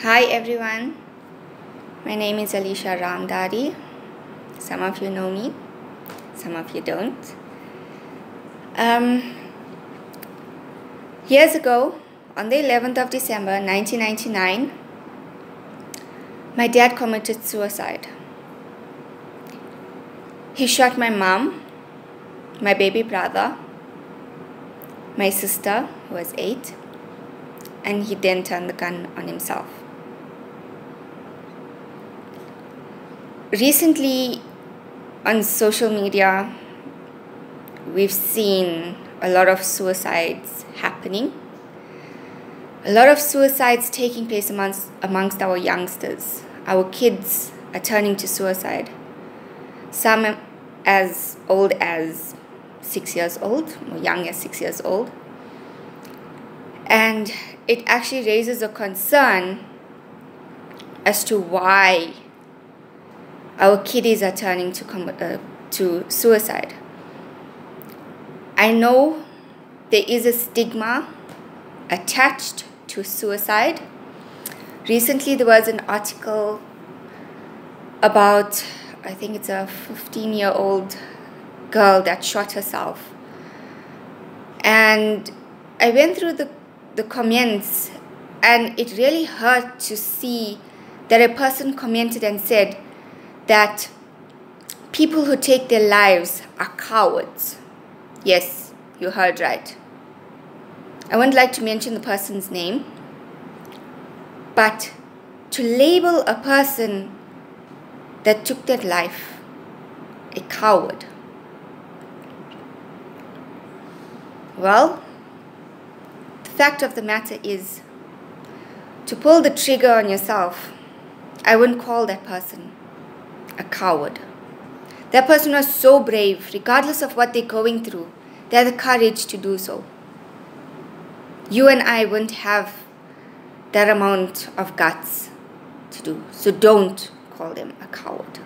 Hi everyone, my name is Alisha Ramdari. Some of you know me, some of you don't. Years ago, on the 11th of December 1999, my dad committed suicide. He shot my mom, my baby brother, my sister, who was 8, and he then turned the gun on himself. Recently, on social media, we've seen a lot of suicides happening. A lot of suicides taking place amongst our youngsters. Our kids are turning to suicide. Some as old as 6 years old, or young as 6 years old. And it actually raises a concern as to why our kiddies are turning to suicide. I know there is a stigma attached to suicide. Recently there was an article about, I think it's a 15-year-old girl that shot herself. And I went through the comments, and it really hurt to see that a person commented and said that people who take their lives are cowards. Yes, you heard right. I wouldn't like to mention the person's name, but to label a person that took their life a coward, well, the fact of the matter is, to pull the trigger on yourself, I wouldn't call that person a coward. That person was so brave, regardless of what they're going through. They had the courage to do so. You and I wouldn't have that amount of guts to do. So don't call them a coward.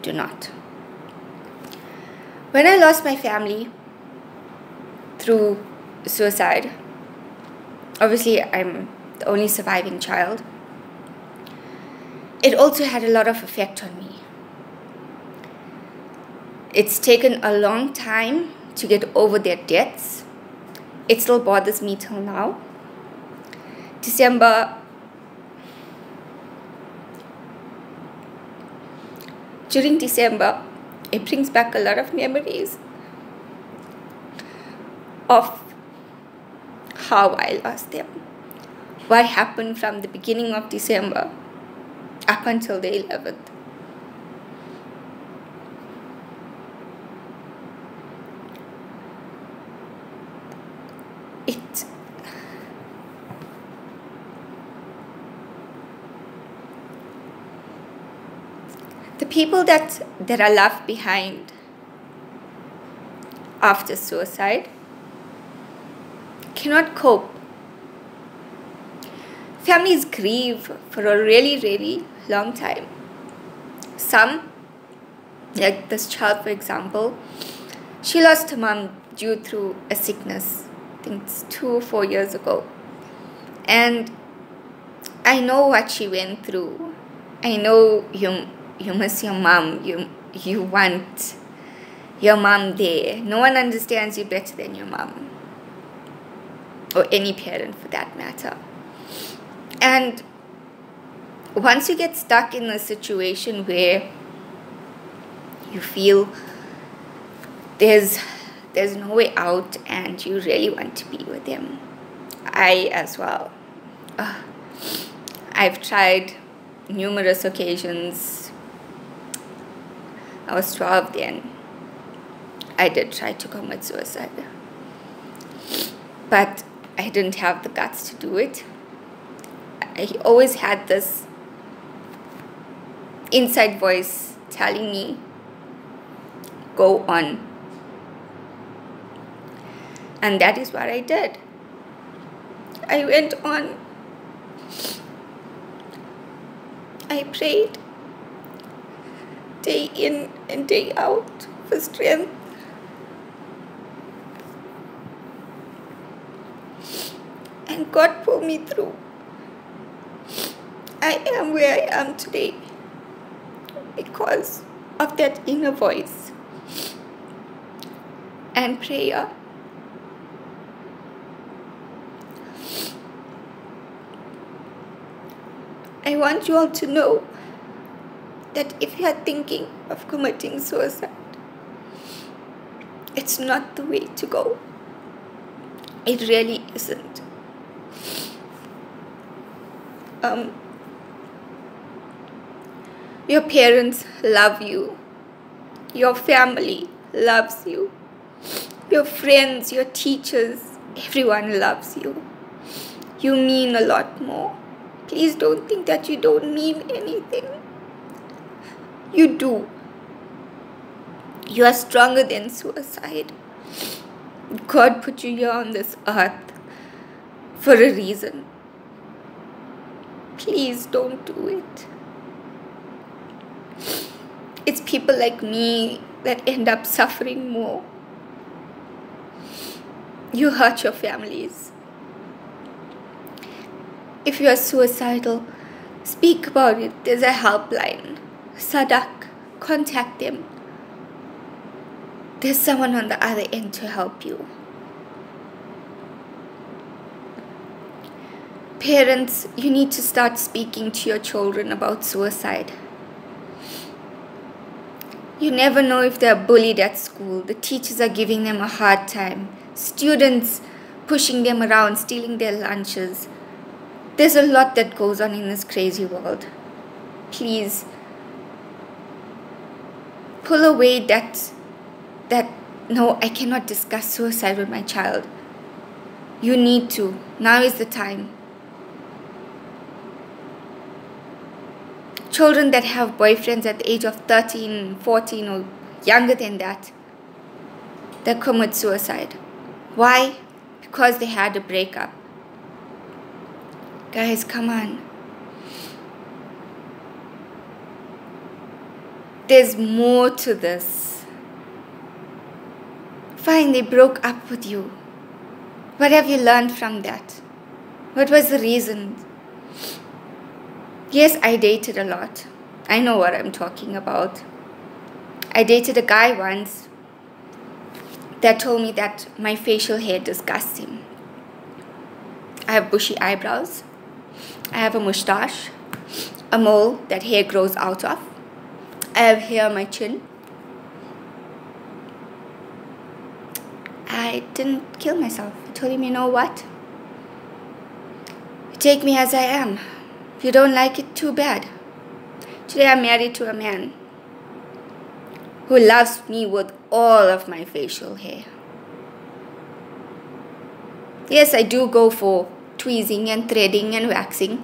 Do not. When I lost my family through suicide, obviously I'm the only surviving child, it also had a lot of effect on me. It's taken a long time to get over their deaths. It still bothers me till now. During December, it brings back a lot of memories of how I lost them. What happened from the beginning of December up until the 11th. The people that are left behind after suicide cannot cope. Families grieve for a really, really long time. Some, like this child for example, she lost her mom due to a sickness. I think it's 2 or 4 years ago. And I know what she went through. I know you miss your mom. You want your mom there. No one understands you better than your mom. Or any parent for that matter. And once you get stuck in a situation where you feel there's no way out and you really want to be with them, I as well. I've tried numerous occasions. I was 12 then. I did try to commit suicide. But I didn't have the guts to do it. I always had this inside voice telling me, go on. And that is what I did. I went on. I prayed day in and day out for strength. And God pulled me through. I am where I am today because of that inner voice and prayer. I want you all to know that if you are thinking of committing suicide, it's not the way to go. It really isn't. Your parents love you. Your family loves you. Your friends, your teachers, everyone loves you. You mean a lot more. Please don't think that you don't mean anything. You do. You are stronger than suicide. God put you here on this earth for a reason. Please don't do it. It's people like me that end up suffering more. You hurt your families. If you are suicidal, speak about it. There's a helpline. SADAG. Contact them. There's someone on the other end to help you. Parents, you need to start speaking to your children about suicide. You never know if they're bullied at school. The teachers are giving them a hard time. Students pushing them around, stealing their lunches. There's a lot that goes on in this crazy world. Please, pull away that no, I cannot discuss suicide with my child. You need to. Now is the time. Children that have boyfriends at the age of 13, 14 or younger than that commit suicide. Why? Because they had a breakup. Guys, come on. There's more to this. Fine, they broke up with you. What have you learned from that? What was the reason? Yes, I dated a lot. I know what I'm talking about. I dated a guy once that told me that my facial hair disgusts him. I have bushy eyebrows. I have a mustache, a mole that hair grows out of. I have hair on my chin. I didn't kill myself. I told him, you know what? Take me as I am. If you don't like it, too bad. Today I'm married to a man who loves me with all of my facial hair. Yes, I do go for tweezing and threading and waxing.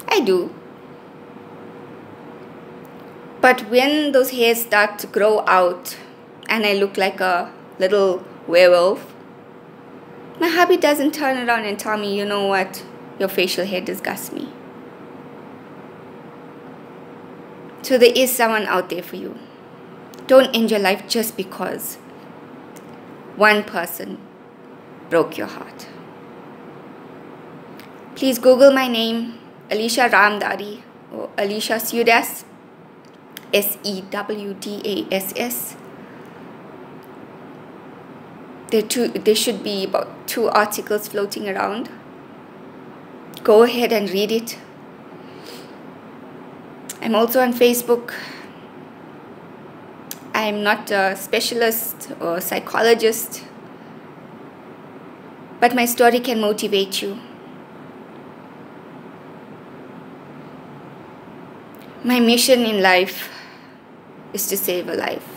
I do. But when those hairs start to grow out and I look like a little werewolf, my hubby doesn't turn around and tell me, you know what, your facial hair disgusts me. So there is someone out there for you. Don't end your life just because one person broke your heart. Please Google my name, Alicia Ramdari or Alicia Seudass, Sewdass. There should be about 2 articles floating around. Go ahead and read it. I'm also on Facebook. I'm not a specialist or psychologist, but my story can motivate you. My mission in life is to save a life.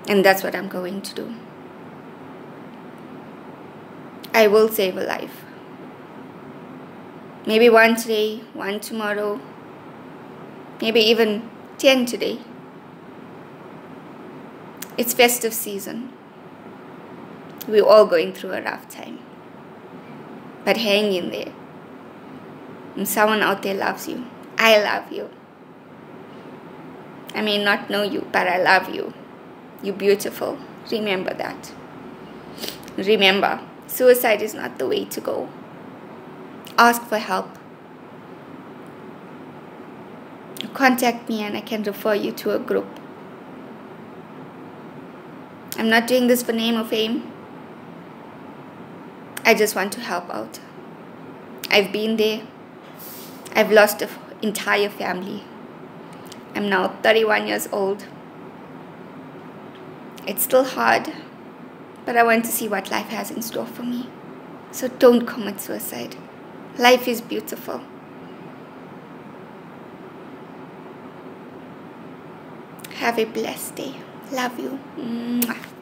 And that's what I'm going to do. I will save a life. Maybe one today, one tomorrow, maybe even 10 today. It's festive season. We're all going through a rough time. But hang in there. And someone out there loves you. I love you. I may not know you, but I love you. You're beautiful. Remember that. Remember, suicide is not the way to go. ask for help. Contact me and I can refer you to a group. I'm not doing this for name or fame. I just want to help out. I've been there. I've lost an entire family. I'm now 31 years old. It's still hard, but I want to see what life has in store for me. So don't commit suicide. Life is beautiful. Have a blessed day. Love you. Mwah.